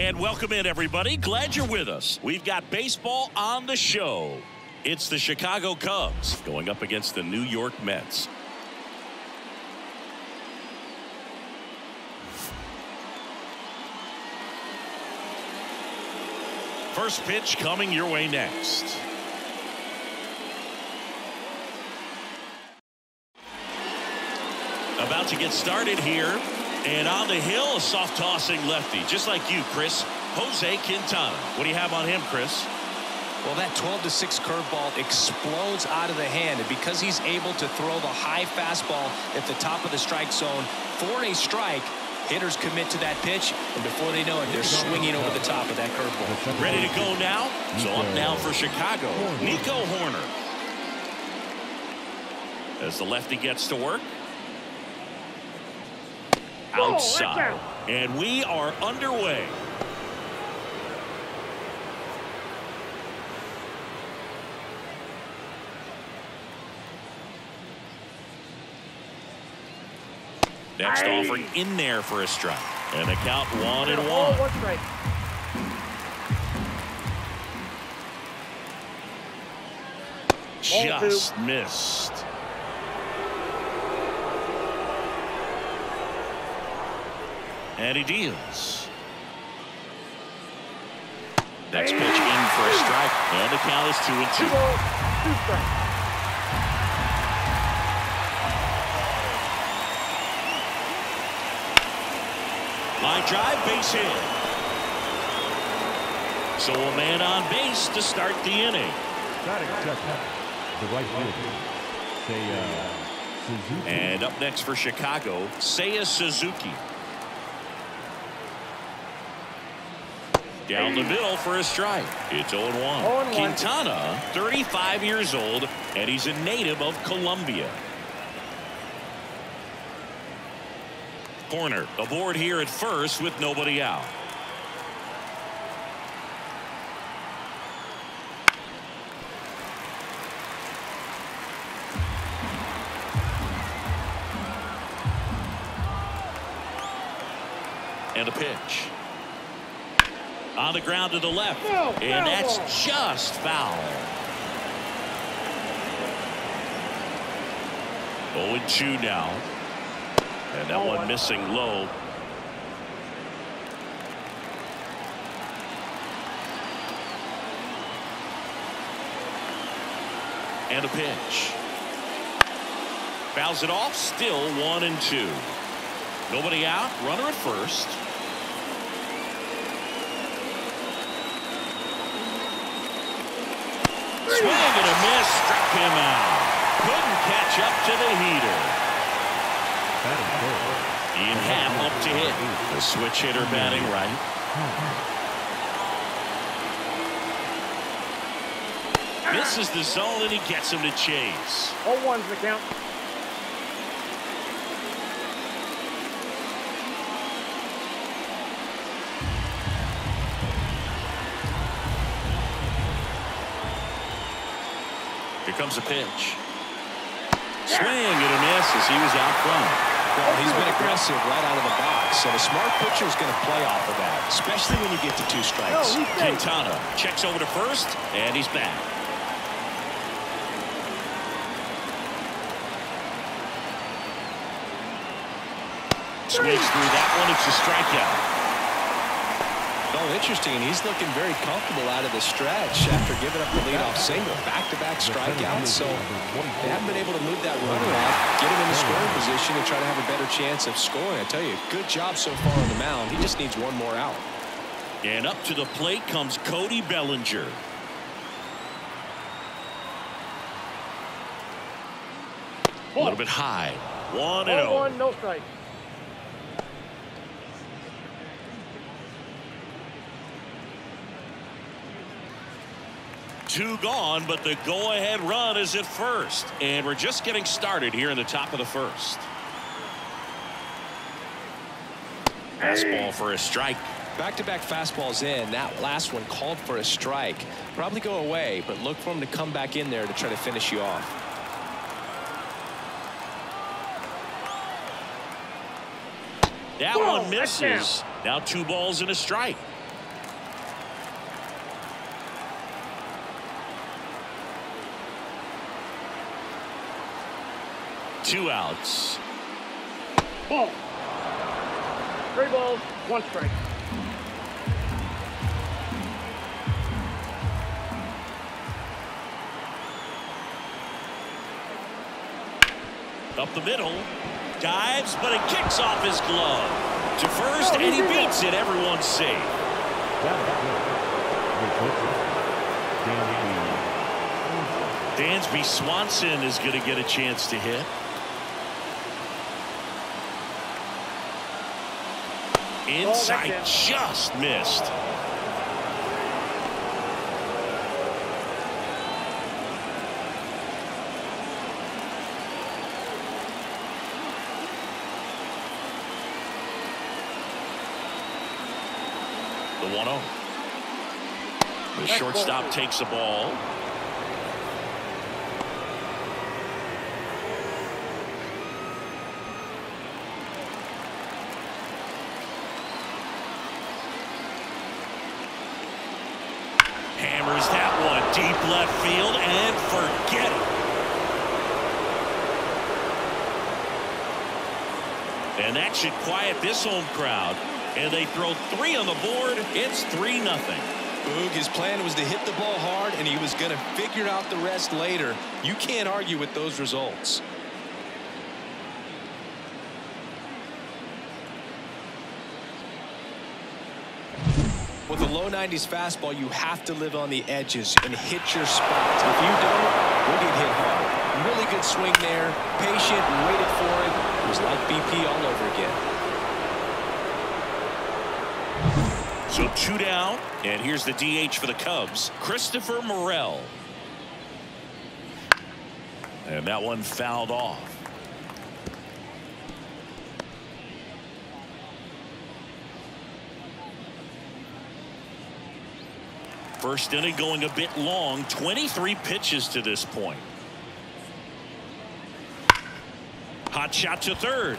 And welcome in, everybody. Glad you're with us. We've got baseball on the show. It's the Chicago Cubs going up against the New York Mets. First pitch coming your way next. About to get started here. And on the hill, a soft tossing lefty, just like you, Chris. Jose Quintana. What do you have on him, Chris? Well, that 12-6 curveball explodes out of the hand, and because he's able to throw the high fastball at the top of the strike zone for a strike, hitters commit to that pitch, and before they know it, they're swinging over the top of that curveball. Ready to go now? So up now for Chicago, Nico Horner. As the lefty gets to work. Outside. And we are underway. Next offering in there for a strike. And the count 1-1. One strike. Just missed. And he deals. Next pitch in for a strike. And the count is 2-2. 2 balls, 2 strikes. Line drive, base hit. So a man on base to start the inning. The right fielder. Suzuki. And up next for Chicago, Seiya Suzuki. Down the middle for a strike. It's 0-1. Quintana, 35 years old, and he's a native of Colombia. Horner aboard here at first with nobody out. And a pitch. On the ground to the left. And that's just foul. 0-2 now. And that one missing low. And a pitch. Fouls it off. Still 1-2. Nobody out. Runner at first. Swing and a miss. Struck him out. Couldn't catch up to the heater. Ian Happ up to hit. The switch hitter batting right. Misses the zone and he gets him to chase. 0-1's the count. Here comes a pitch. Swing and a miss as he was out front. Well, he's been aggressive right out of the box, so the smart pitcher is going to play off of that, especially when you get to 2 strikes. Quintana checks over to first, and he's back. Swings through that one. It's a strikeout. Oh, interesting. He's looking very comfortable out of the stretch after giving up the leadoff single. Back-to-back strikeouts, so they haven't been able to move that runner off, get him in the scoring position, and try to have a better chance of scoring. I tell you, good job so far on the mound. He just needs one more out. And up to the plate comes Cody Bellinger. A little bit high. 1-0. 1-1, no strike. Two gone, but the go-ahead run is at first. And we're just getting started here in the top of the first. Fastball for a strike. Back-to-back fastballs in. That last one called for a strike. Probably go away, but look for him to come back in there to try to finish you off. That one misses. Now 2 balls and a strike. 2 outs. Ball. 3 balls, 1 strike. Up the middle. Dives, but it kicks off his glove. To first, and he beats it. Everyone's safe. Dansby Swanson is going to get a chance to hit. Inside, just missed. The 1-0. The shortstop takes the ball. Hammers that one deep left field and forget it. And that should quiet this home crowd. And they throw 3 on the board. It's 3-0. Boog, his plan was to hit the ball hard, and he was going to figure out the rest later. You can't argue with those results. With a low 90s fastball, you have to live on the edges and hit your spots. If you don't, you'll get hit hard. Really good swing there. Patient, waited for it. It was like BP all over again. So 2 down, and here's the DH for the Cubs, Christopher Morel. And that one fouled off. First inning going a bit long, 23 pitches to this point. Hot shot to third.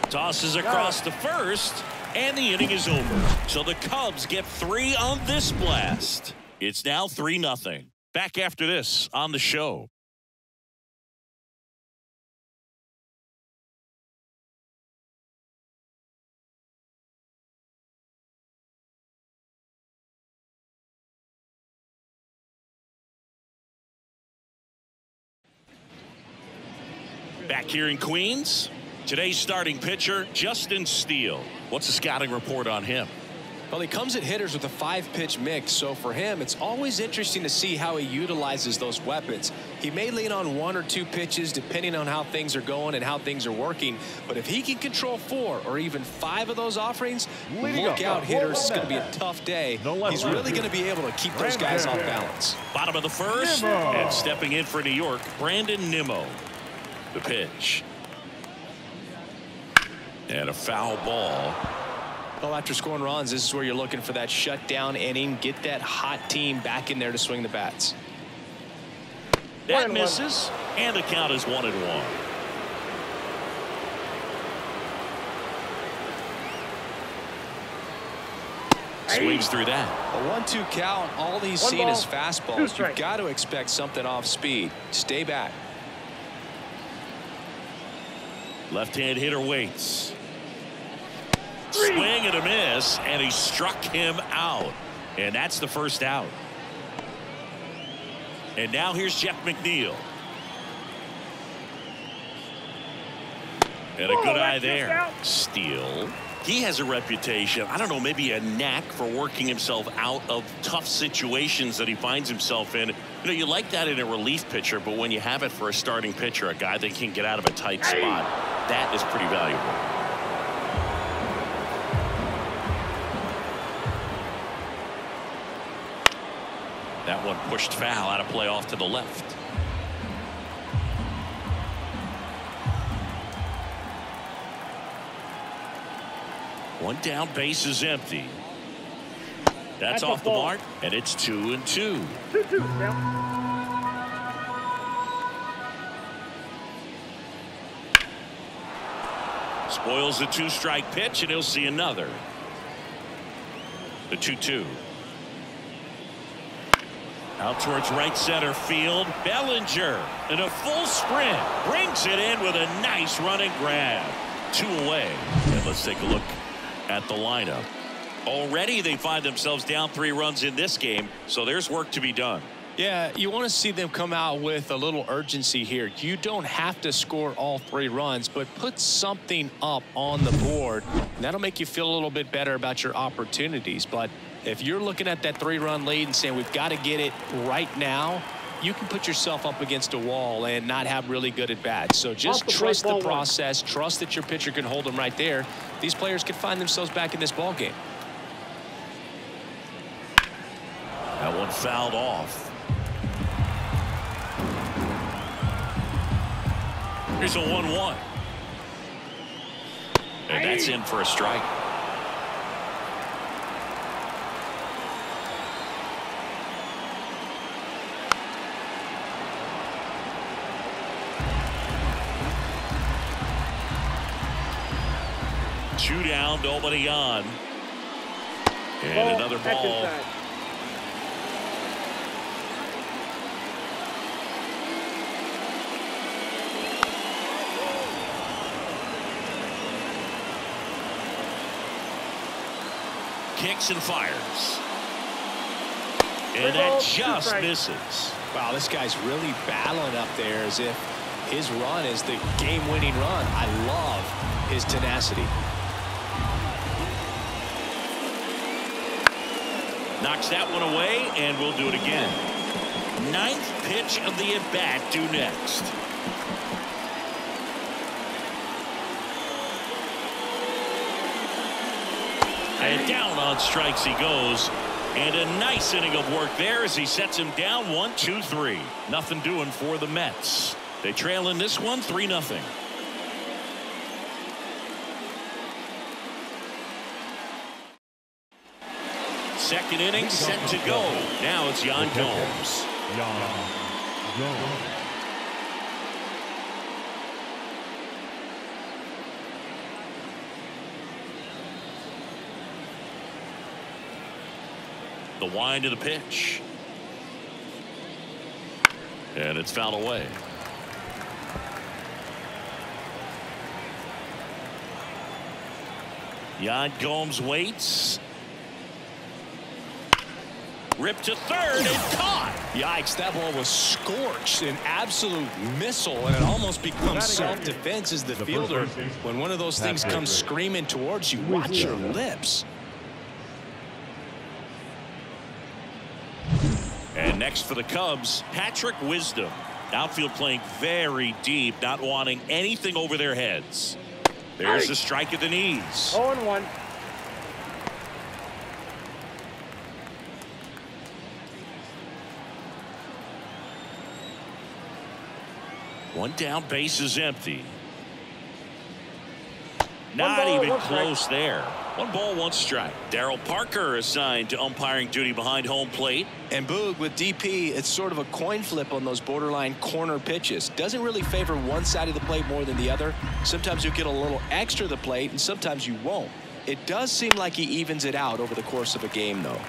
Tosses across to first. And the inning is over. So the Cubs get 3 on this blast. It's now 3-0. Back after this on the show. Back here in Queens. Today's starting pitcher, Justin Steele. What's the scouting report on him? Well, he comes at hitters with a 5-pitch mix, so for him, it's always interesting to see how he utilizes those weapons. He may lean on 1 or 2 pitches depending on how things are going and how things are working, but if he can control 4 or even 5 of those offerings, look out, hitters. It's going to be a tough day. He's really going to be able to keep those guys off balance. Bottom of the first, and stepping in for New York, Brandon Nimmo. The pitch. And a foul ball. Well, after scoring runs, this is where you're looking for that shutdown inning. Get that hot team back in there to swing the bats. That misses, and the count is 1-1. Swings through that. A 1-2 count. All he's seen is fastballs. You've got to expect something off speed. Stay back. Left-hand hitter waits. Swing and a miss, and he struck him out. And that's the first out. And now here's Jeff McNeil. And a good eye there. Steele. He has a reputation, I don't know, maybe a knack for working himself out of tough situations that he finds himself in. You know, you like that in a relief pitcher, but when you have it for a starting pitcher, a guy that can get out of a tight spot, that is pretty valuable. That one pushed foul, out of play off to the left. One down, base is empty. That's off the mark, and it's 2-2. 2-2 down. Spoils the 2-strike pitch, and he'll see another. The 2-2. Out towards right center field. Bellinger in a full sprint brings it in with a nice running grab. 2 away. And let's take a look at the lineup. Already they find themselves down 3 runs in this game, so there's work to be done. Yeah, you want to see them come out with a little urgency here. You don't have to score all 3 runs, but put something up on the board. And that'll make you feel a little bit better about your opportunities. But if you're looking at that 3-run lead and saying we've got to get it right now, you can put yourself up against a wall and not have really good at bats. So just trust the process. Trust that your pitcher can hold them right there. These players can find themselves back in this ball game. That one fouled off. Here's a 1-1. And that's in for a strike. Two down, nobody on. And another ball. Kicks and fires. And that just misses. Wow, this guy's really battling up there as if his run is the game-winning run. I love his tenacity. Knocks that one away, and we'll do it again. 9th pitch of the at-bat due next. And down on strikes he goes. And a nice inning of work there as he sets him down 1-2-3. Nothing doing for the Mets. They trail in this one 3-0. Second inning set to go. Now it's Yan Gomes. The wind of the pitch. And it's fouled away. Yan Gomes waits. Ripped to third and caught. Yikes, that ball was scorched, an absolute missile, and it almost becomes self-defense as the fielder. When one of those things comes screaming towards you, watch your lips. And next for the Cubs, Patrick Wisdom. Outfield playing very deep, not wanting anything over their heads. There's the strike at the knees. 0-1. One down, base is empty. Not even close there. 1 ball, 1 strike. Darryl Parker assigned to umpiring duty behind home plate. And Boog, with DP, it's sort of a coin flip on those borderline corner pitches. Doesn't really favor one side of the plate more than the other. Sometimes you'll get a little extra to the plate, and sometimes you won't. It does seem like he evens it out over the course of a game, though.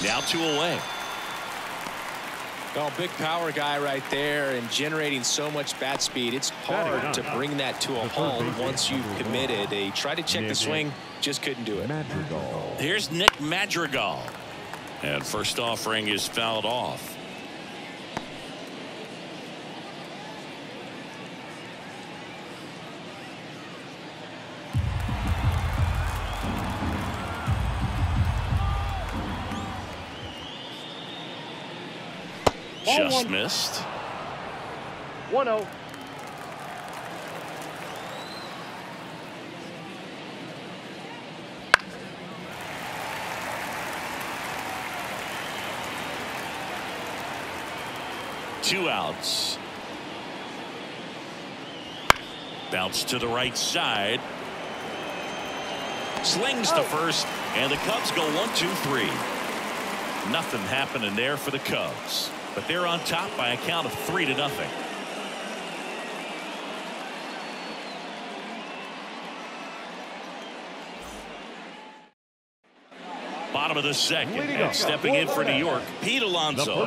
Now 2 away. Well, big power guy right there and generating so much bat speed. It's hard to bring that to a halt once you've committed. They tried to check the swing, just couldn't do it. Here's Nick Madrigal. And first offering is fouled off. Just missed. 1-0. Two outs. Bounce to the right side. Slings to first, and the Cubs go 1-2-3. Nothing happening there for the Cubs, but they're on top by a count of 3-0. Bottom of the second. And stepping in for New York, Pete Alonso.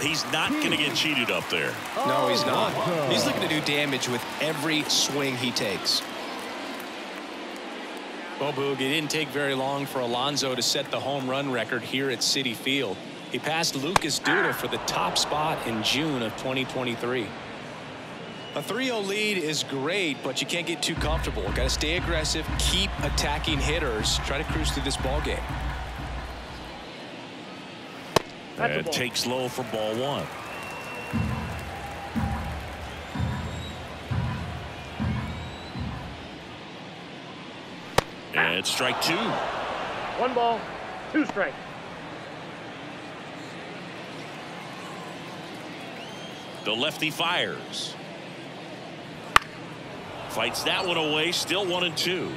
He's not going to get cheated up there. No, he's not. He's looking to do damage with every swing he takes. Well, Boog, it didn't take very long for Alonso to set the home run record here at Citi Field. He passed Lucas Duda for the top spot in June of 2023. A 3-0 lead is great, but you can't get too comfortable. Got to stay aggressive, keep attacking hitters, try to cruise through this ball game. And takes low for ball one. And strike two. 1 ball, 2 strikes. The lefty fires. Fights that one away. Still 1-2.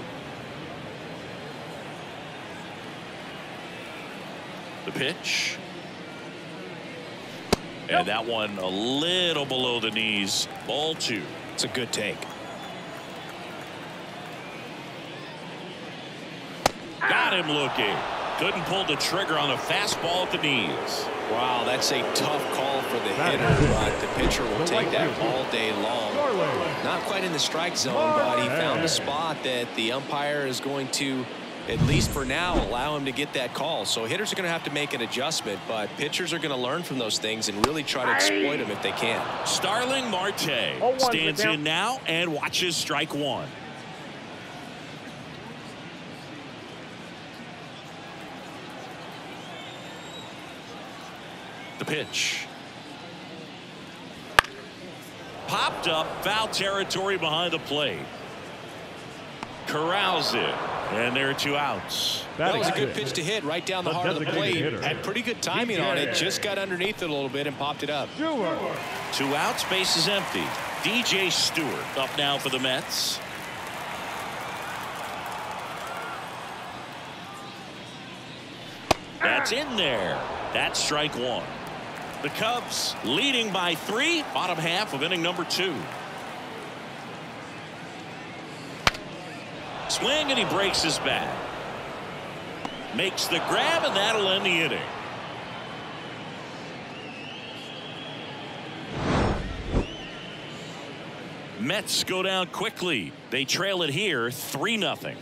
The pitch. And that one a little below the knees. Ball 2. It's a good take. Got him looking. Couldn't pull the trigger on a fastball at the knees. Wow, that's a tough call for the hitter, but the pitcher will take that all day long. Not quite in the strike zone, but he found a spot that the umpire is going to, at least for now, allow him to get that call. So hitters are going to have to make an adjustment, but pitchers are going to learn from those things and really try to exploit them if they can. Starling Marte stands in now and watches strike one. The pitch. Popped up, foul territory behind the plate. Corrals it, and there are 2 outs. That was a good pitch to hit right down the heart of the plate. Had pretty good timing on it, just got underneath it a little bit and popped it up. 2 outs, base is empty. DJ Stewart up now for the Mets. That's in there. That's strike one. The Cubs leading by 3, bottom half of inning number 2. Swing, and he breaks his bat. Makes the grab, and that'll end the inning. Mets go down quickly. They trail it here 3-0.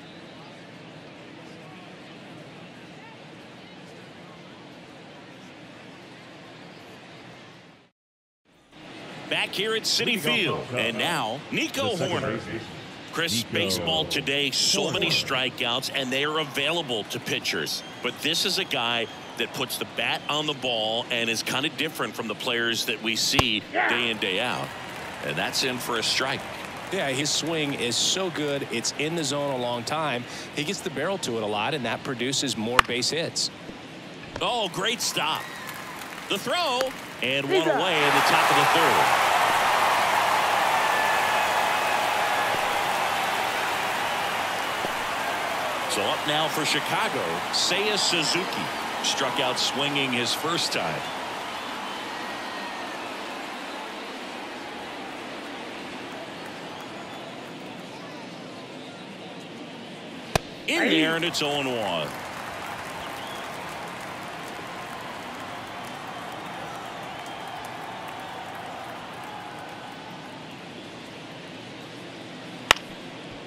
Back here at Citi Field, and now Nico Horner. Chris, baseball today, so many strikeouts, and they are available to pitchers. But this is a guy that puts the bat on the ball and is kind of different from the players that we see day in, day out. And that's in for a strike. Yeah, his swing is so good. It's in the zone a long time. He gets the barrel to it a lot, and that produces more base hits. Oh, great stop. The throw, and one away in the top of the 3rd. So up now for Chicago, Seiya Suzuki. Struck out swinging his first time. In there, and it's 0-1.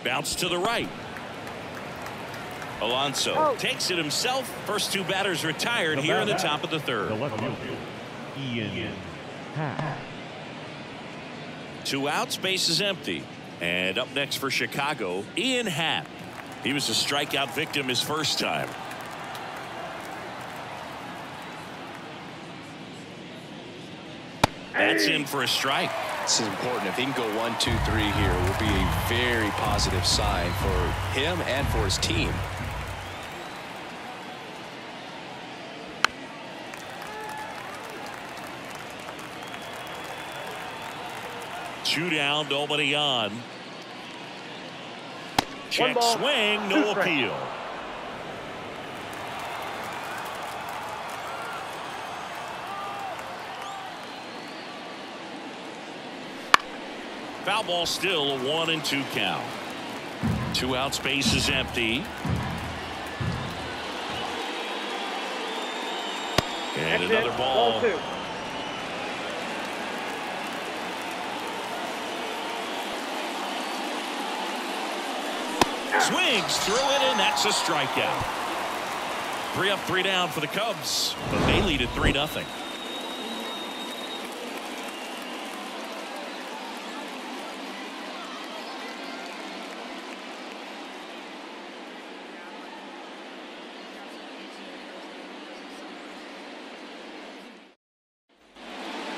Bounce to the right. Alonso takes it himself. First 2 batters retired here in the top of the 3rd. The left fielder, Ian Happ. 2 outs, base is empty. And up next for Chicago, Ian Happ. He was a strikeout victim his first time. That's in for a strike. This is important. If he can go 1, 2, 3 here, it will be a very positive sign for him and for his team. Two down, nobody on. Check swing, no appeal. Foul ball, still a 1-2 count. 2 outs, base is empty. And another ball. Ball 2. Swings through it, and that's a strikeout. 3 up, 3 down for the Cubs, but they lead at 3-0.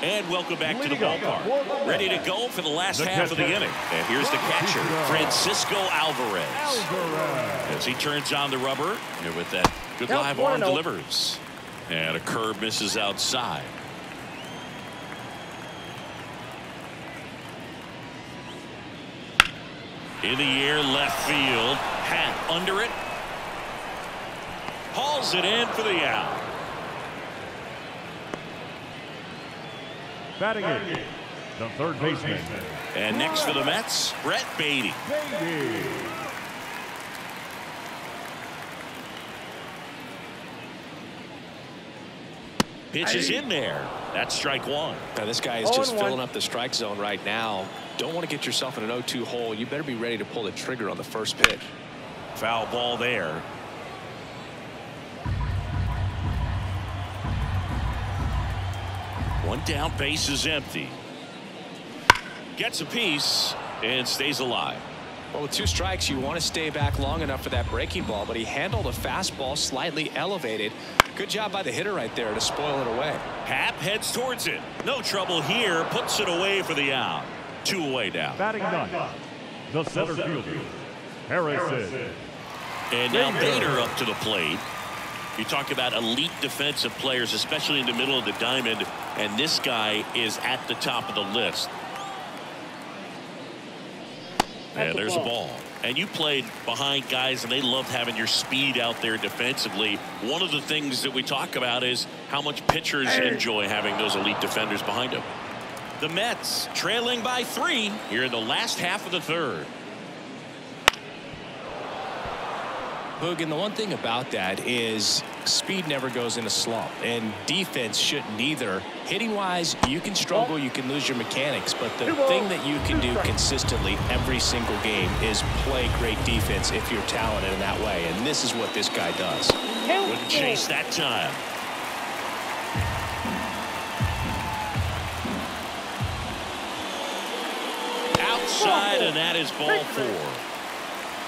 And welcome back to the ballpark. Ready to go for the last half of the inning. And here's the catcher, Francisco Alvarez. As he turns on the rubber, and with that good live arm delivers. And a curve misses outside. In the air, left field. Hat under it. Hauls it in for the out. Batting it, the third baseman. And next for the Mets, Brett Beatty. Pitch is in there. That's strike 1. Now this guy is just filling up the strike zone right now. Don't want to get yourself in an 0-2 hole. You better be ready to pull the trigger on the first pitch. Foul ball there. One down, base is empty. Gets a piece and stays alive. Well, with 2 strikes, you want to stay back long enough for that breaking ball, but he handled a fastball slightly elevated. Good job by the hitter right there to spoil it away. Happ heads towards it. No trouble here. Puts it away for the out. 2 away down. Batting 9, the center fielder, Harrison. And now Bader up to the plate. You talk about elite defensive players, especially in the middle of the diamond, and this guy is at the top of the list. And there's a ball. And you played behind guys, and they loved having your speed out there defensively. One of the things that we talk about is how much pitchers enjoy having those elite defenders behind them. The Mets trailing by 3 here in the last half of the third. Boog, and the one thing about that is speed never goes in a slump, and defense shouldn't either. Hitting wise, you can struggle, you can lose your mechanics, but the thing that you can do consistently every single game is play great defense if you're talented in that way, and this is what this guy does. Wouldn't chase that time. Outside, and that is ball 4.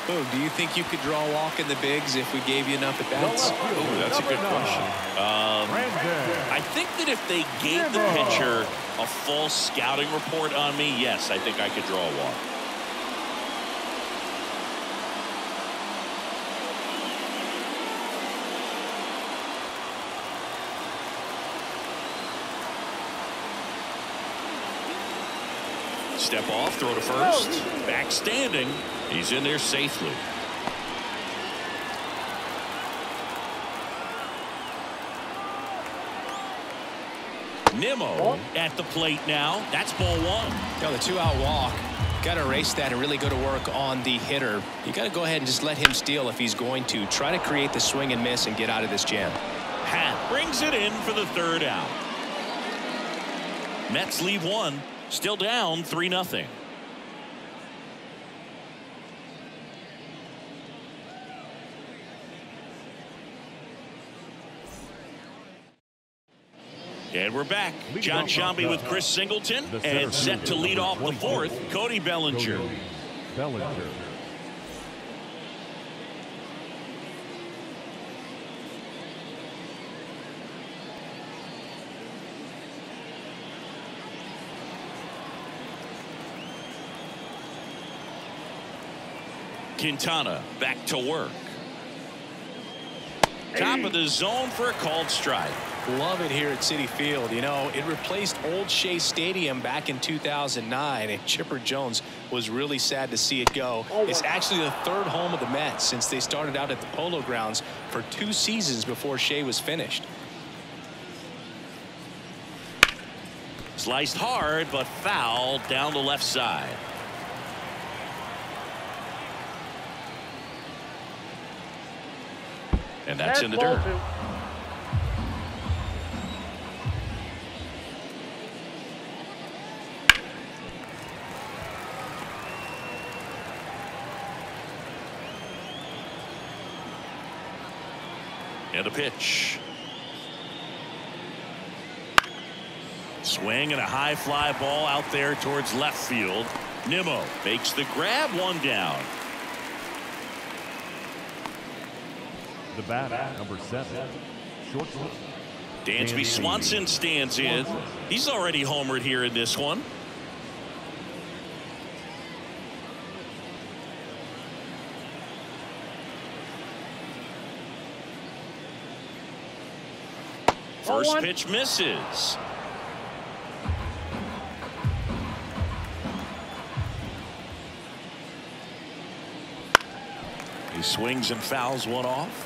Boog, do you think you could draw a walk in the bigs if we gave you enough at bats? Oh, that's a good question. I think that if they gave the pitcher a false scouting report on me, yes, I think I could draw a walk. Step off, throw to first. Back standing. He's in there safely. Nimmo at the plate now. That's ball 1. Now the 2-out walk. Got to erase that and really go to work on the hitter. You got to go ahead and just let him steal if he's going to. Try to create the swing and miss and get out of this jam. Happ brings it in for the 3rd out. Mets leave 1. Still down 3-0. And we're back. John Sciambi with Chris Singleton, and set to lead off the 4th, Cody Bellinger. Quintana back to work. Top of the zone for a called strike. Love it here at Citi Field. You know, it replaced Old Shea Stadium back in 2009, and Chipper Jones was really sad to see it go. It's actually the 3rd home of the Mets since they started out at the Polo Grounds for 2 seasons before Shea was finished. Sliced hard, but foul down the left side. And that's in the dirt. And a pitch. Swing and a high fly ball out there towards left field. Nimmo makes the grab, one down. The bat, number 7, shortstop. Dansby Swanson stands in. He's already homered here in this one. First pitch misses. He swings and fouls one off.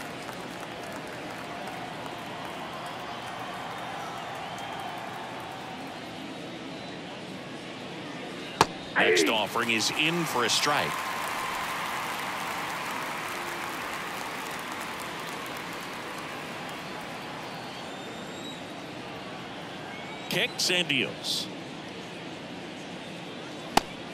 Next offering is in for a strike. Kicks and deals.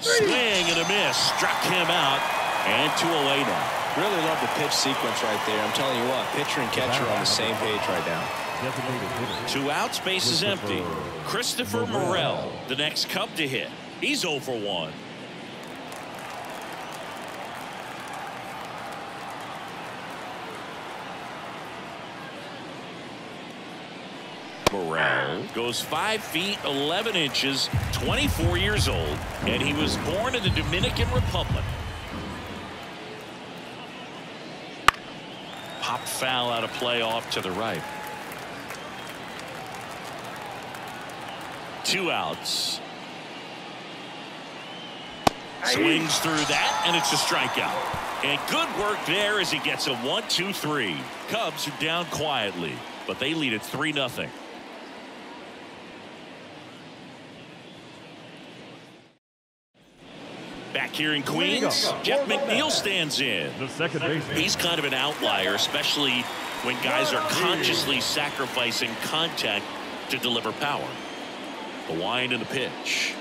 Swing and a miss. Struck him out. And 2 away now. Really love the pitch sequence right there. I'm telling you what, pitcher and catcher are on the same page right now. 2 outs, base is empty. Christopher Morel, the next Cub to hit. He's 0 for 1. Morel goes 5 feet 11 inches, 24 years old, and he was born in the Dominican Republic. Pop foul out of play off to the right. 2 outs. Swings through that, and it's a strikeout. And good work there as he gets a 1-2-3. Cubs are down quietly, but they lead at 3-0. Back here in Queens, Jeff McNeil stands in. The second baseman. He's kind of an outlier, especially when guys are consciously sacrificing contact to deliver power. The wind and the pitch.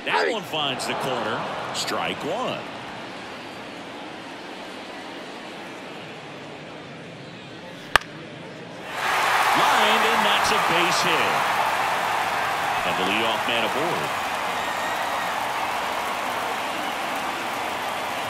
That one finds the corner. Strike 1. Lined, and that's a base hit. And the leadoff man aboard.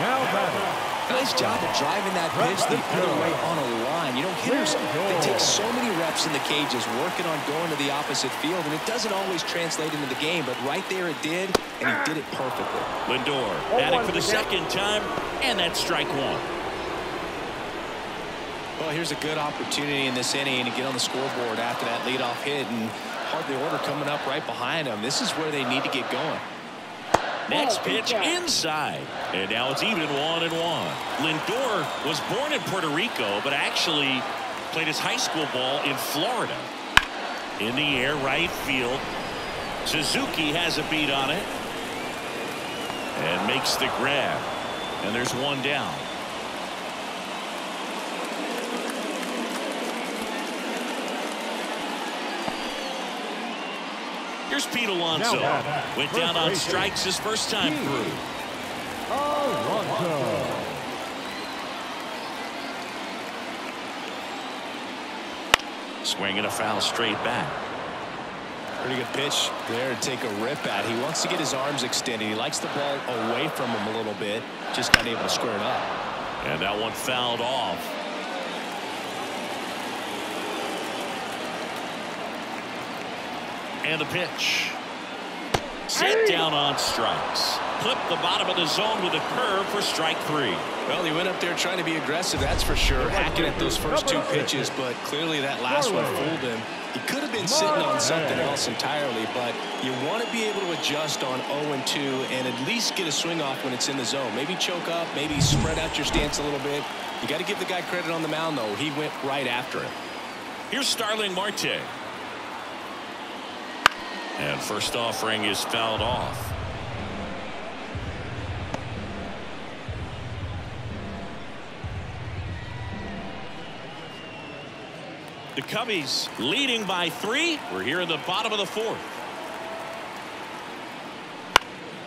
Now batting. Nice job of driving that pitch the other way on a line. You know, hitters, they take so many reps in the cages working on going to the opposite field, and it doesn't always translate into the game, but right there it did, and he did it perfectly. Lindor batting for the second time, and that's strike 1. Well, here's a good opportunity in this inning to get on the scoreboard after that leadoff hit, and hardly order coming up right behind him. This is where they need to get going. Next pitch inside, and now it's even 1-1. Lindor was born in Puerto Rico, but actually played his high school ball in Florida. In the air, right field. Suzuki has a beat on it and makes the grab, and there's 1 down. Here's Pete Alonso. Went down on strikes his first time through. Alonso. Swinging a foul straight back. Pretty good pitch there to take a rip at. He wants to get his arms extended. He likes the ball away from him a little bit. Just not able to square it up. And that one fouled off. And the pitch. Set down on strikes. Clip the bottom of the zone with a curve for strike 3. Well, he went up there trying to be aggressive, that's for sure, hacking at those first 2 pitches, but clearly that last one fooled him. He could have been sitting on something else entirely, but you want to be able to adjust on 0-2 and at least get a swing off when it's in the zone. Maybe choke up, maybe spread out your stance a little bit. You got to give the guy credit on the mound, though. He went right after him. Here's Starling Marte. And first offering is fouled off. The Cubbies leading by 3. We're here in the bottom of the 4th.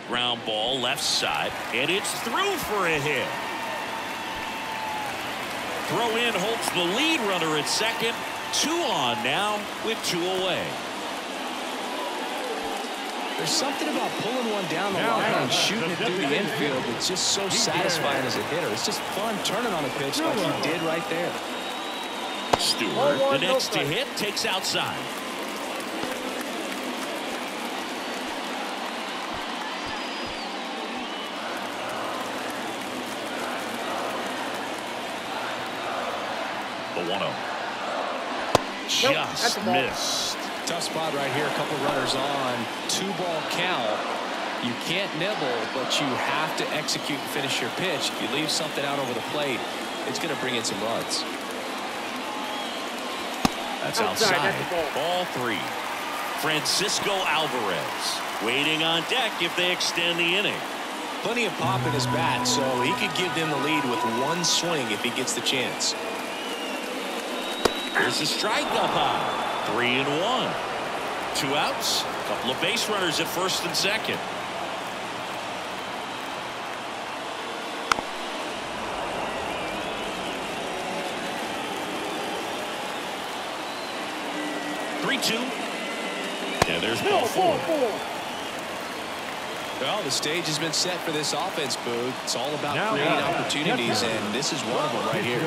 Ground ball left side, and it's through for a hit. Throw in holds the lead runner at second. 2 on now with 2 away. There's something about pulling one down the line and shooting it through the infield that's just so satisfying as a hitter. It's just fun turning on a pitch like he did right there. Stewart, the next to hit, takes outside. The 1-0. Just missed. Tough spot right here. A couple runners on. 2-ball count. You can't nibble, but you have to execute and finish your pitch. If you leave something out over the plate, it's going to bring in some runs. That's outside. Ball 3. Francisco Alvarez waiting on deck if they extend the inning. Plenty of pop in his bat, so he could give them the lead with one swing if he gets the chance. Here's a strike up high. 3-1. 2 outs. A couple of base runners at first and second. And there's ball 4. Well, the stage has been set for this offense, Boog. It's all about creating opportunities, and this is one of them right here.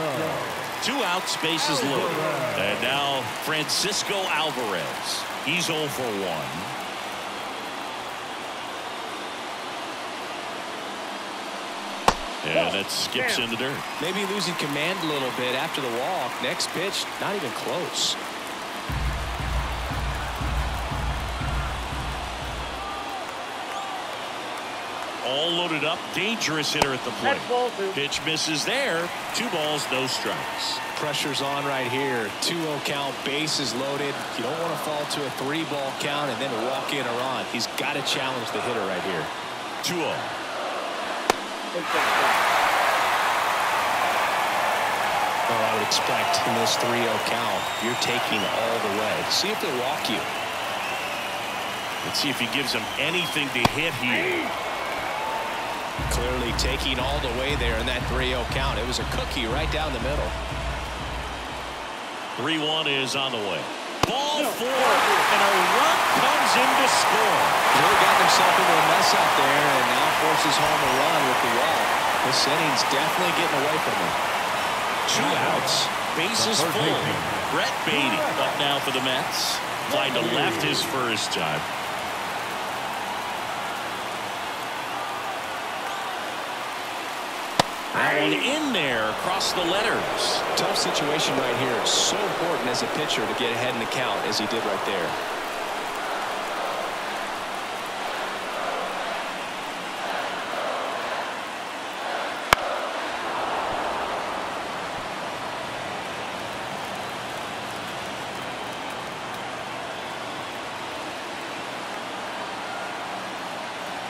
2 outs, bases loaded. And now Francisco Alvarez. He's 0 for 1. And that skips in the dirt. Maybe losing command a little bit after the walk. Next pitch, not even close. All loaded up, dangerous hitter at the plate. Pitch misses there. 2 balls, no strikes. Pressure's on right here. 2-0 count, bases loaded. You don't want to fall to a 3-ball count and then walk in or on. He's got to challenge the hitter right here. 2-0. Well, I would expect in this 3-0 count, you're taking all the way. See if they walk you. Let's see if he gives them anything to hit here. Clearly taking all the way there in that 3-0 count. It was a cookie right down the middle. 3-1 is on the way. Ball 4, and a run comes in to score. Really got himself into a mess out there and now forces home a run with the walk. This inning's definitely getting away from him. 2 outs, bases full. Brett Beatty up now for the Mets. Fly to left his first time. That one in there across the letters. Tough situation right here. It's so important as a pitcher to get ahead in the count as he did right there.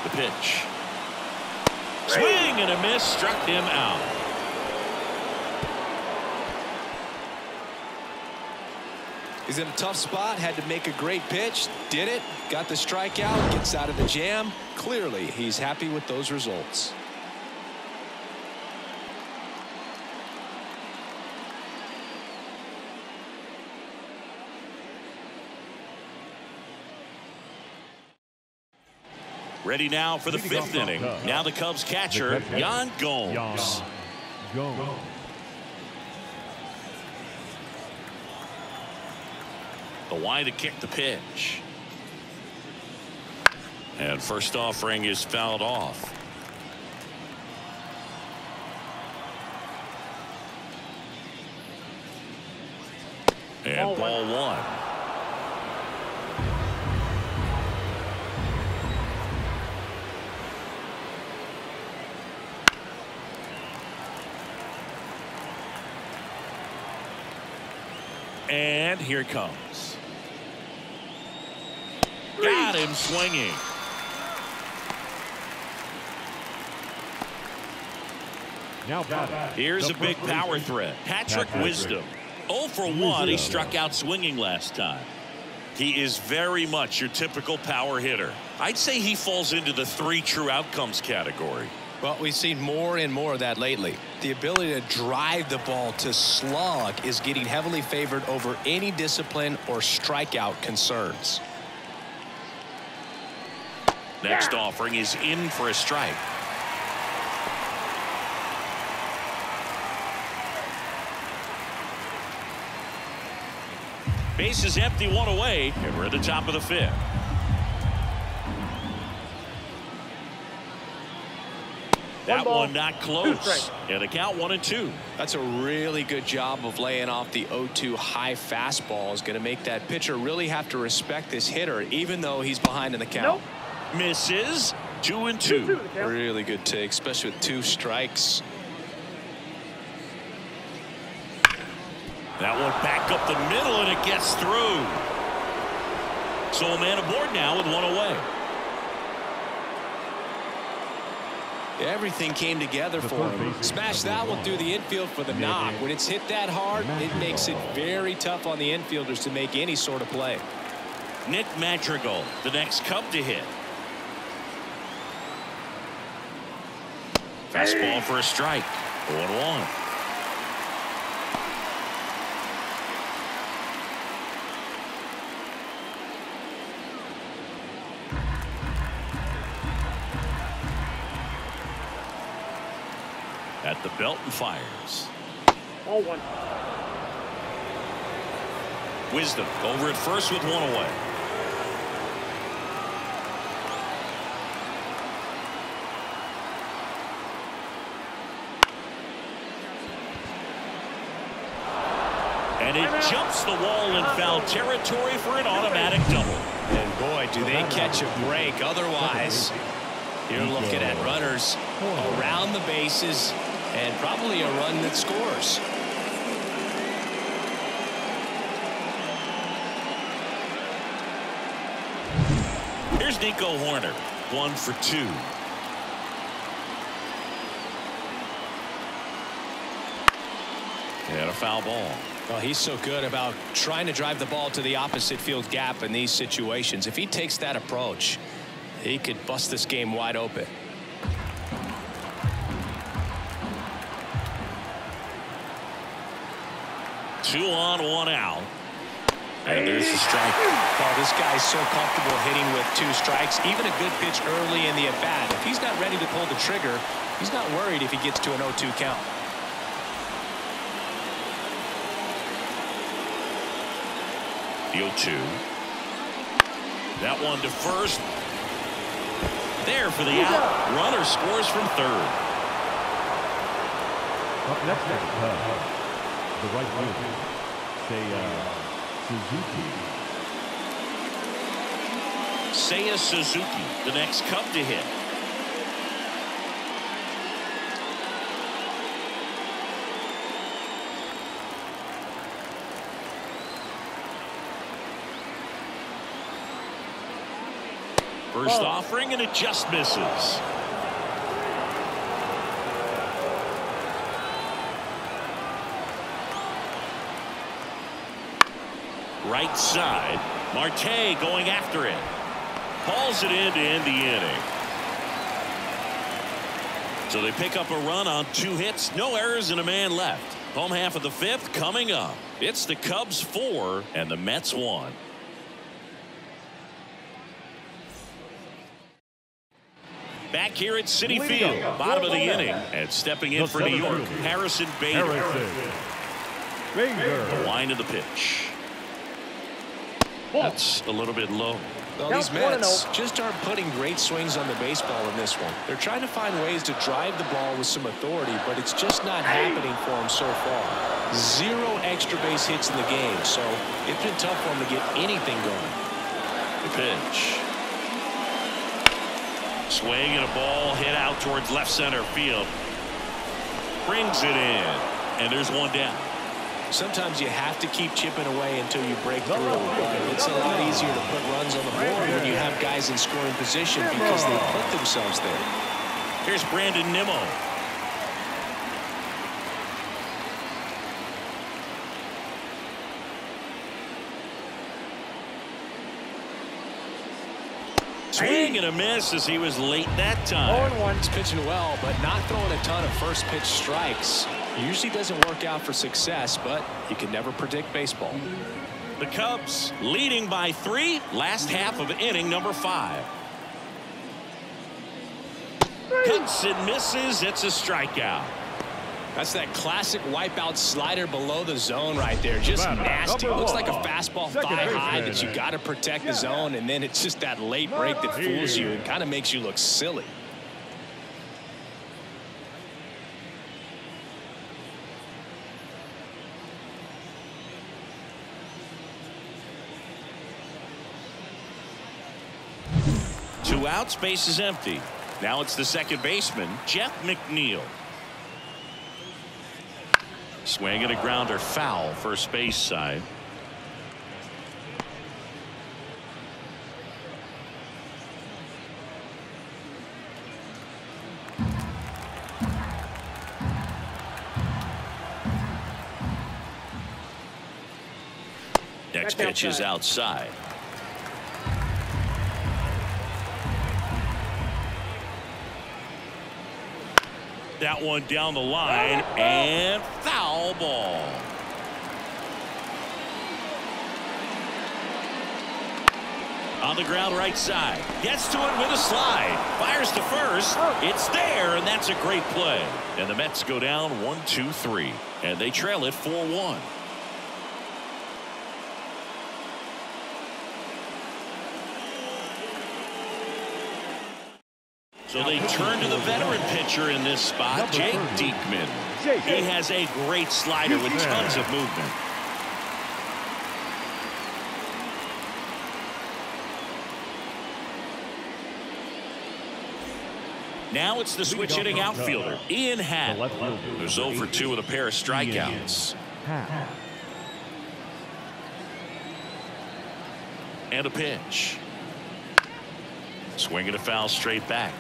The pitch. Swing and a miss, struck him out. He's in a tough spot, had to make a great pitch, did it, got the strikeout, gets out of the jam. Clearly, he's happy with those results. Ready now for the 5th inning. Now the Cubs catcher, Yan Gomes. The Y to kick the pitch. And first offering is fouled off. And ball 1. And here it comes. Got him swinging. Now here's a big power threat. Patrick Wisdom. 0 for 1. He struck out swinging last time. He is very much your typical power hitter. I'd say he falls into the 3 true outcomes category. Well, we've seen more and more of that lately. The ability to drive the ball to slug is getting heavily favored over any discipline or strikeout concerns. Next offering is in for a strike. Base is empty, one away, and we're at the top of the fifth. That one not close. And the count 1-2. That's a really good job of laying off the 0-2 high fastball. Is going to make that pitcher really have to respect this hitter, even though he's behind in the count. Nope. Misses. 2-2. Really good take, especially with 2 strikes. That one back up the middle, and it gets through. So a man aboard now with 1 away. Everything came together for him. Smash that one through the infield for the knock. When it's hit that hard, it makes it very tough on the infielders to make any sort of play. Nick Madrigal, the next Cub to hit. Fastball for a strike. 0-1. At the belt and fires. 0-1. Wisdom over at first with 1 away. And it jumps the wall in foul territory for an automatic double. And boy, do they catch a break. Otherwise, you're looking at runners around the bases and probably a run that scores. Here's Nico Horner, 1 for 2. And a foul ball. Well, he's so good about trying to drive the ball to the opposite field gap in these situations. If he takes that approach, he could bust this game wide open. Two on, 1 out. And there's the strike. Oh, this guy's so comfortable hitting with 2 strikes. Even a good pitch early in the at-bat. If he's not ready to pull the trigger, he's not worried if he gets to an 0-2 count. The 0-2. That one to first. There for the out. Runner scores from third. Up next, the right fielder, Seiya Suzuki, the next Cub to hit. First offering, and it just misses. Right side. Marte going after it. Hauls it in to end the inning. So they pick up a run on 2 hits. No errors and a man left. Home half of the 5th coming up. It's the Cubs 4 and the Mets 1. Back here at Citi Field, bottom of the inning, and stepping in for New York, Harrison Bader. The line of the pitch. That's a little bit low. Well, these Mets just aren't putting great swings on the baseball in this one. They're trying to find ways to drive the ball with some authority, but it's just not happening for them so far. 0 extra base hits in the game, so it's been tough for them to get anything going. The pitch. Swing and a ball hit out towards left center field. Brings it in, and there's 1 down. Sometimes you have to keep chipping away until you break through. But it's a lot easier to put runs on the board when you have guys in scoring position because they put themselves there. Here's Brandon Nimmo. Swing and a miss as he was late that time. 0-1. He's pitching well, but not throwing a ton of first pitch strikes. Usually doesn't work out for success, but you can never predict baseball. The Cubs leading by 3, last half of inning number 5. Cuts and misses. It's a strikeout. That's that classic wipeout slider below the zone right there. Just nasty. Looks like a fastball thigh high that you got to protect the zone, and then it's just that late break that fools you and kind of makes you look silly. Two outs, base is empty. Now it's the second baseman, Jeff McNeil. Swing and a grounder, foul, first base side. Next pitch is outside. That one down the line and foul ball. On the ground right side. Gets to it with a slide. Fires to first. It's there, and that's a great play. And the Mets go down 1-2-3. And they trail it 4-1. So they turn to the veteran pitcher in this spot, Jake Diekman. He has a great slider with tons of movement. Now it's the switch hitting outfielder, Ian Happ, who's 0 for 2 with a pair of strikeouts. And a pitch. Swing and a foul straight back.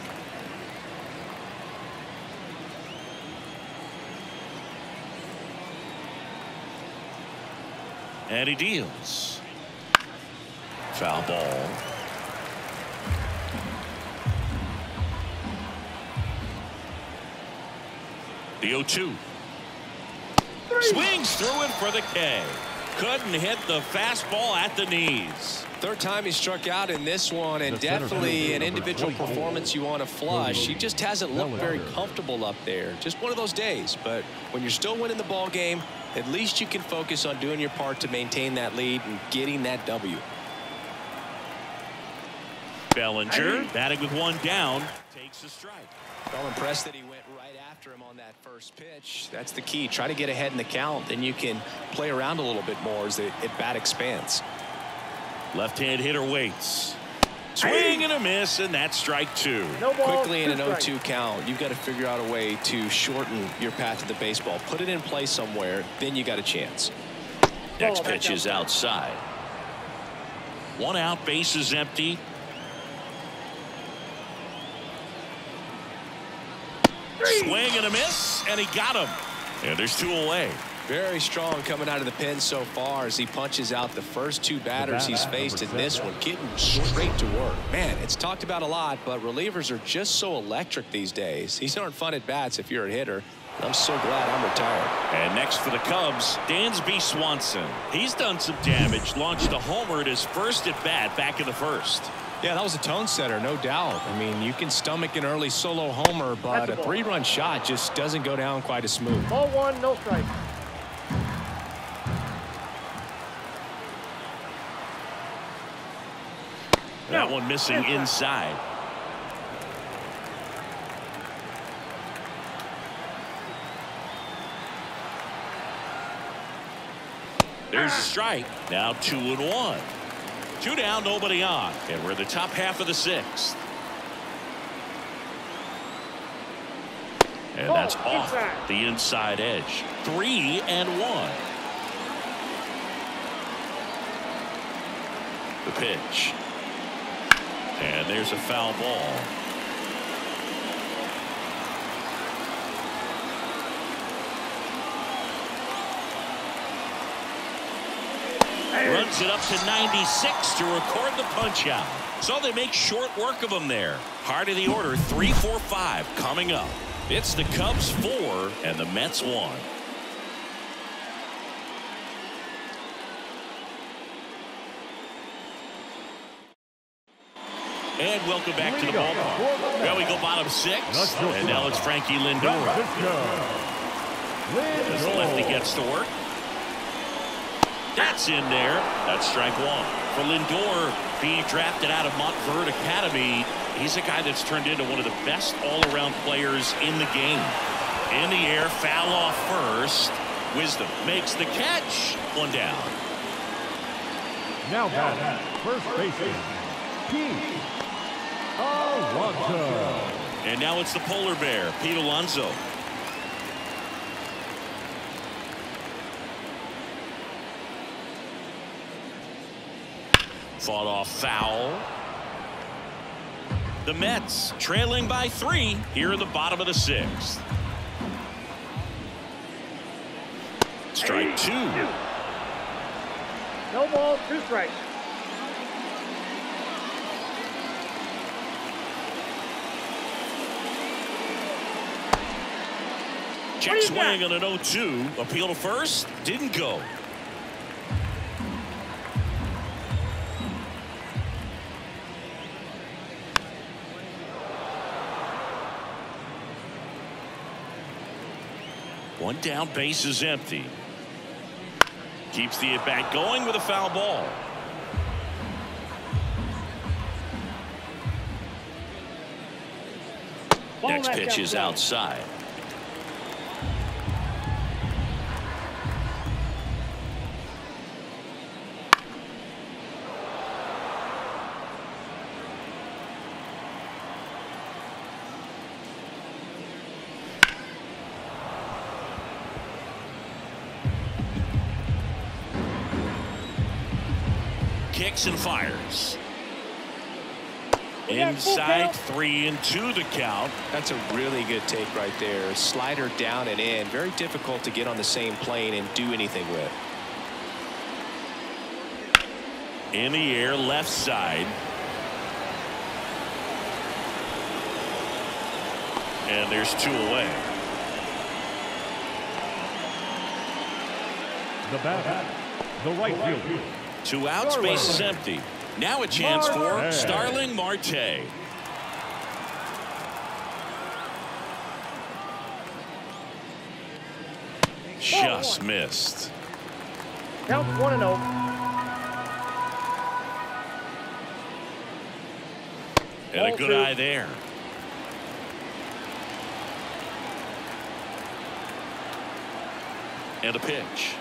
And he deals. Foul ball. The 0-2. Swings through it for the K. Couldn't hit the fastball at the knees. Third time he struck out in this one, and definitely an individual performance you want to flush. He just hasn't looked very comfortable up there. Just one of those days. But when you're still winning the ball game, at least you can focus on doing your part to maintain that lead and getting that W. Bellinger batting with one down, takes a strike. Well, impressed that he went right after him on that first pitch. That's the key. Try to get ahead in the count, then you can play around a little bit more as the at-bat expands. Left-hand hitter waits. Swing and a miss, and that's strike 2. Quickly in an 0-2 count, you've got to figure out a way to shorten your path to the baseball. Put it in play somewhere, then you got a chance. Next pitch is outside. 1 out, base is empty. Swing and a miss, and he got him. And there's 2 away. Very strong coming out of the pen so far as he punches out the first 2 batters he's faced in this one, getting straight to work. Man, it's talked about a lot, but relievers are just so electric these days. These aren't fun at bats if you're a hitter. I'm so glad I'm retired. And next for the Cubs, Dansby Swanson. He's done some damage, launched a homer at his first at bat back in the first. Yeah, that was a tone setter, no doubt. I mean, you can stomach an early solo homer, but a 3-run shot just doesn't go down quite as smooth. Ball 1, no strike. That one missing inside. There's a strike. Now 2-1. 2 down, nobody on. And we're in the top half of the 6th. And that's off the inside edge. 3-1. The pitch. And there's a foul ball. Runs it up to 96 to record the punch out. So they make short work of him there. Heart of the order, 3, 4, 5 coming up. It's the Cubs 4 and the Mets 1. And welcome back to the ballpark. There we go, bottom 6. And now it's Frankie Lindor. As the lefty gets to work. That's in there. That's strike 1. For Lindor, being drafted out of Montverde Academy, he's a guy that's turned into one of the best all-around players in the game. In the air, foul off first. Wisdom makes the catch. 1 down. Now batting, first baseman, Pete Alonso. And now it's the polar bear, Pete Alonso. Fought off foul. The Mets trailing by 3 here in the bottom of the 6th. Strike 2. No ball, 2 strikes. Check swing on an 0-2. Appeal to first. Didn't go. One down, base is empty. Keeps the at-bat going with a foul ball. Next pitch is outside. Kicks and fires. Inside, 3-2 the count. That's a really good take right there. Slider down and in. Very difficult to get on the same plane and do anything with. In the air, left side. And there's 2 away. The batter, the right fielder. 2 outs, base is empty. Now a chance for Starling Marte. Just missed. Count 1-0. And a good eye there. And a pitch.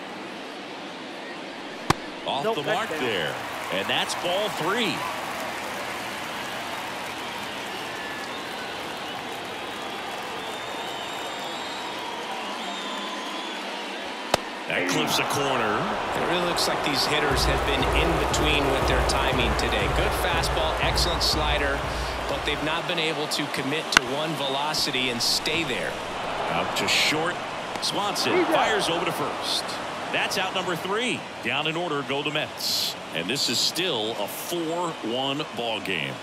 Off the mark there. And that's ball 3. That clips a corner. It really looks like these hitters have been in between with their timing today. Good fastball, excellent slider, but they've not been able to commit to one velocity and stay there. Out to short. Swanson fires over to first. That's out number 3. Down in order go the Mets. And this is still a 4-1 ball game.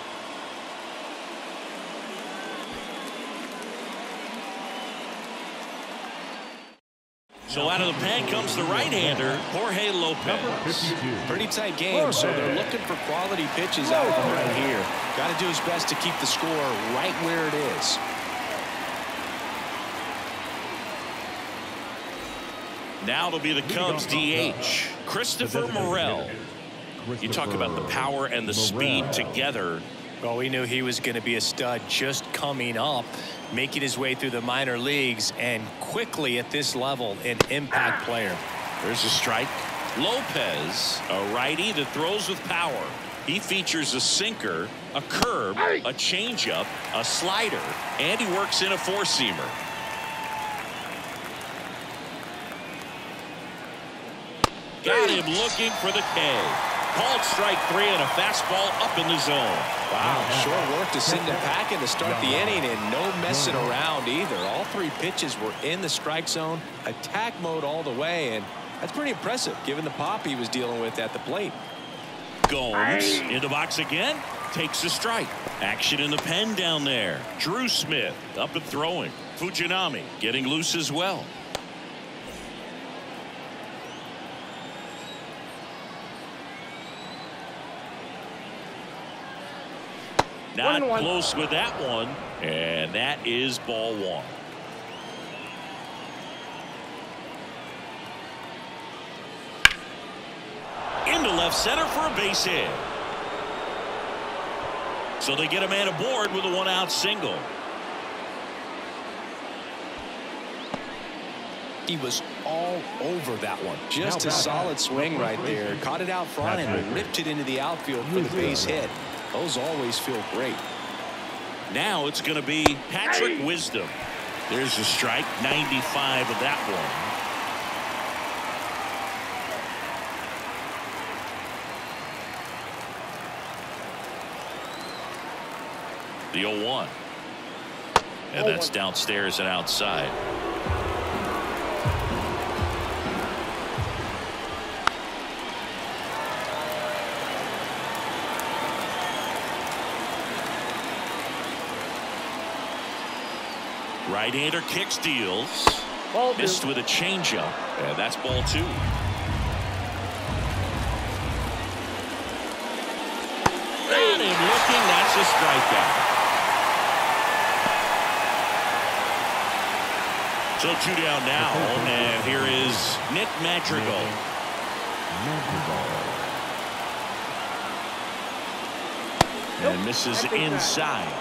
So out of the pen comes the right-hander, Jorge Lopez. Pretty tight game, so they're looking for quality pitches out of him right here. Got to do his best to keep the score right where it is. Now it'll be the Cubs DH, Christopher Morel. You talk about the power and the speed together. Well, we knew he was going to be a stud just coming up, making his way through the minor leagues, and quickly at this level, an impact player. There's a strike. Lopez, a righty that throws with power. He features a sinker, a curve, a changeup, a slider, and he works in a four-seamer. Got him looking for the K. Called strike 3 and a fastball up in the zone. Wow, short work to send him packing to start the inning, and no messing around either. All 3 pitches were in the strike zone, attack mode all the way, and that's pretty impressive given the pop he was dealing with at the plate. Gomes in the box again, takes a strike. Action in the pen down there. Drew Smith up and throwing. Fujinami getting loose as well. Not close with that one, and that is ball 1. Into left center for a base hit. So they get a man aboard with a 1-out single. He was all over that one. Just a solid swing right there. Caught it out front and ripped it into the outfield for the base hit. Those always feel great. Now it's going to be Patrick Wisdom. There's a strike, 95 of that one. The 0-1. And that's downstairs and outside. Right-hander kick steals. Missed with a changeup. And that's ball 2. Got him looking. That's a strikeout. So 2 down now, and here is Nick Madrigal. And misses inside.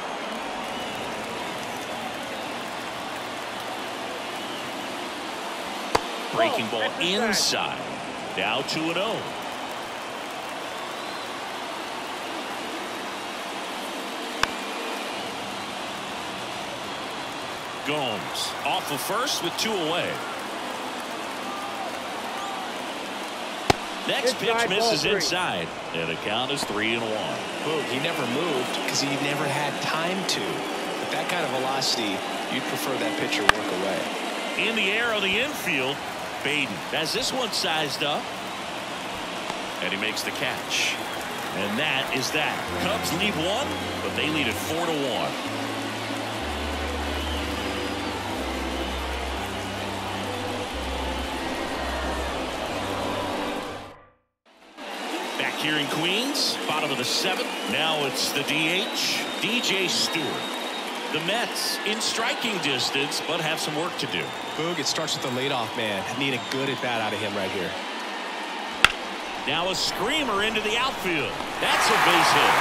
Breaking ball inside. Now 2-0. Gomes off of first with 2 away. Next pitch misses inside, and the count is 3-1. Boog, he never moved because he never had time to. With that kind of velocity, you'd prefer that pitcher work away. In the air on the infield, Baden has this one sized up, and he makes the catch. And that is that. Cubs lead 1, but they lead it 4-1. Here in Queens, bottom of the 7th. Now it's the DH, DJ Stewart. The Mets in striking distance, but have some work to do. Boog, it starts with the leadoff man. Need a good at bat out of him right here. Now a screamer into the outfield. That's a base hit.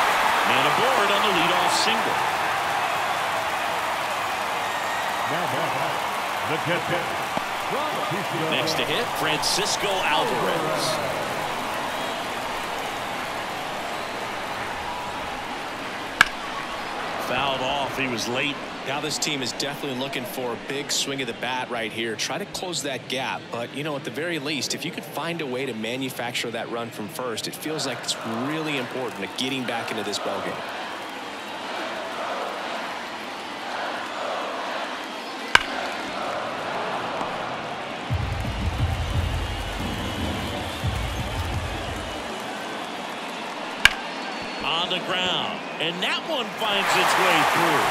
Man aboard on the leadoff single. Next to hit, Francisco Alvarez. Fouled off. He was late. Now this team is definitely looking for a big swing of the bat right here. Try to close that gap. But, you know, at the very least, if you could find a way to manufacture that run from first, it feels like it's really important to getting back into this ballgame. On the ground. And that one finds its way through.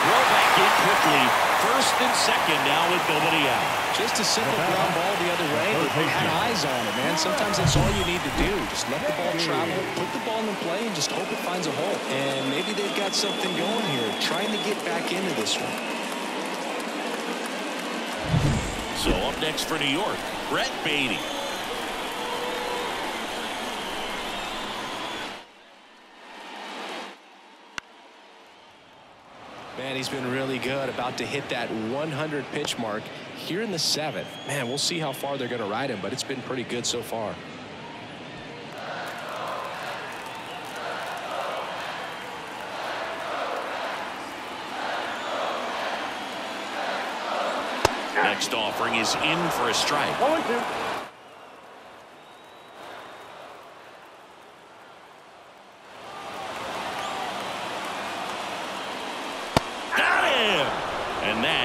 Throw back in quickly. First and second now with nobody out. Just a simple ground ball the other way. They had eyes on it, man. Sometimes that's all you need to do. Just let the ball travel, put the ball in play, and just hope it finds a hole. And maybe they've got something going here, trying to get back into this one. So up next for New York, Brett Baty. Man, he's been really good. About to hit that 100 pitch mark here in the 7th. Man, we'll see how far they're going to ride him, but it's been pretty good so far. Next offering is in for a strike.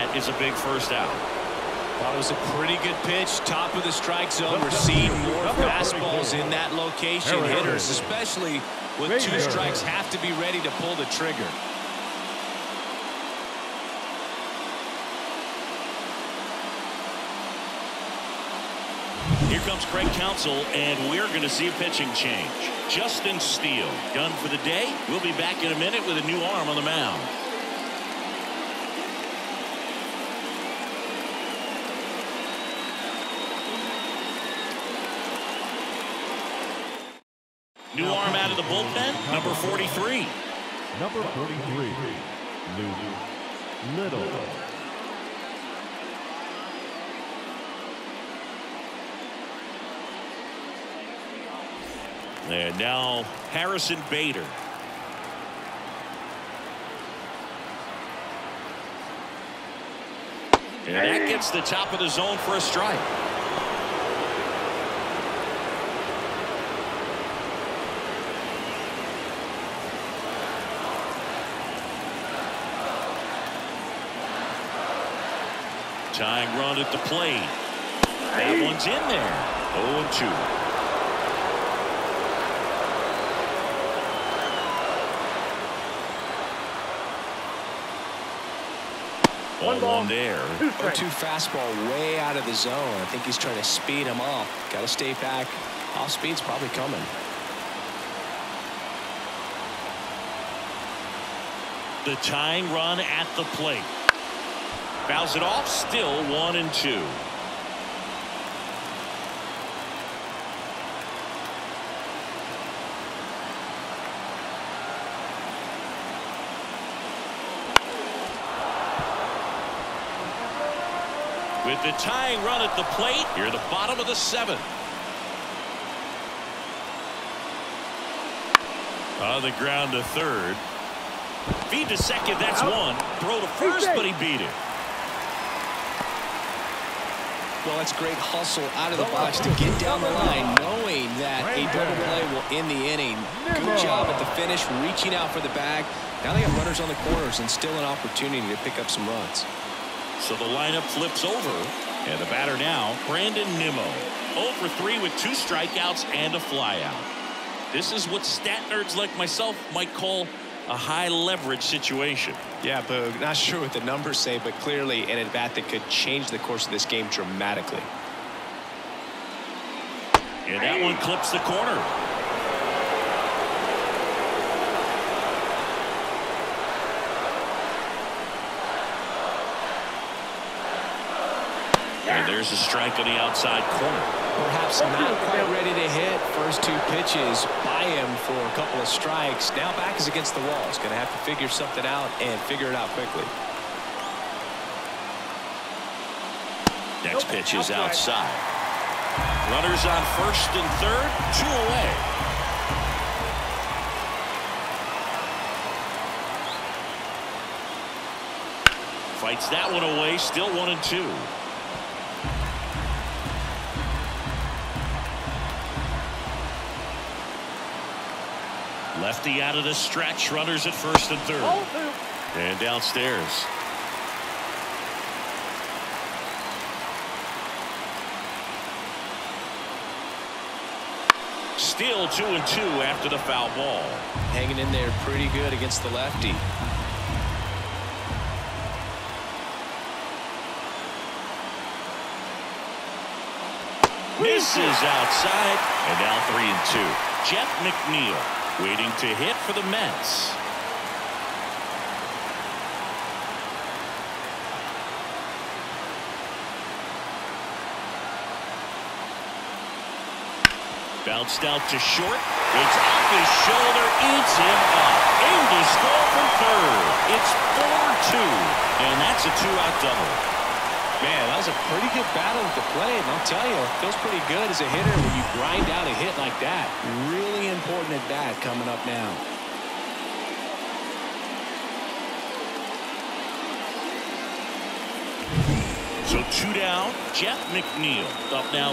that is a big first out. Thought it was a pretty good pitch, top of the strike zone. We're seeing more fastballs in that location. Hitters, especially with 2 strikes, have to be ready to pull the trigger. Here comes Craig Counsell, and we're going to see a pitching change. Justin Steele done for the day. We'll be back in a minute with a new arm on the mound. New arm out of the bullpen, number 43. Number 43, Luke Little. And now Harrison Bader. And that gets the top of the zone for a strike. Tying run at the plate. That one's in there. 0-2. One ball there. 0-2 fastball way out of the zone. I think he's trying to speed him off. Got to stay back. Off speed's probably coming. The tying run at the plate. Fouls it off. Still 1-2. With the tying run at the plate, here the bottom of the 7th. On the ground to third. Feed to second, that's one. Throw to first, but he beat it. Well, that's great hustle out of the box to get down the line, knowing that a double play will end the inning. Good job at the finish, reaching out for the bag. Now they got runners on the corners and still an opportunity to pick up some runs. So the lineup flips over, and the batter now, Brandon Nimmo. 0 for 3 with 2 strikeouts and a flyout. This is what stat nerds like myself might call a high leverage situation. Yeah, Boog, not sure what the numbers say, but clearly an at-bat that could change the course of this game dramatically. And that one clips the corner. And there's a strike on the outside corner. Perhaps not quite ready to hit. First 2 pitches by him for a couple of strikes. Now back is against the wall. He's going to have to figure something out and figure it out quickly. Next pitch is outside. Runners on first and third, 2 away. Fights that one away, still 1-2. Lefty out of the stretch, runners at first and third. And downstairs. Still 2-2 after the foul ball. Hanging in there pretty good against the lefty. Misses outside, and now 3-2. Jeff McNeil waiting to hit for the Mets. Bounced out to short. It's off his shoulder, eats him up. Aim to score from third. It's 4-2, and that's a 2-out double. Man, that was a pretty good battle at the plate, and I'll tell you, it feels pretty good as a hitter when you grind out a hit like that. Really important at bat coming up now. So 2 down, Jeff McNeil up now.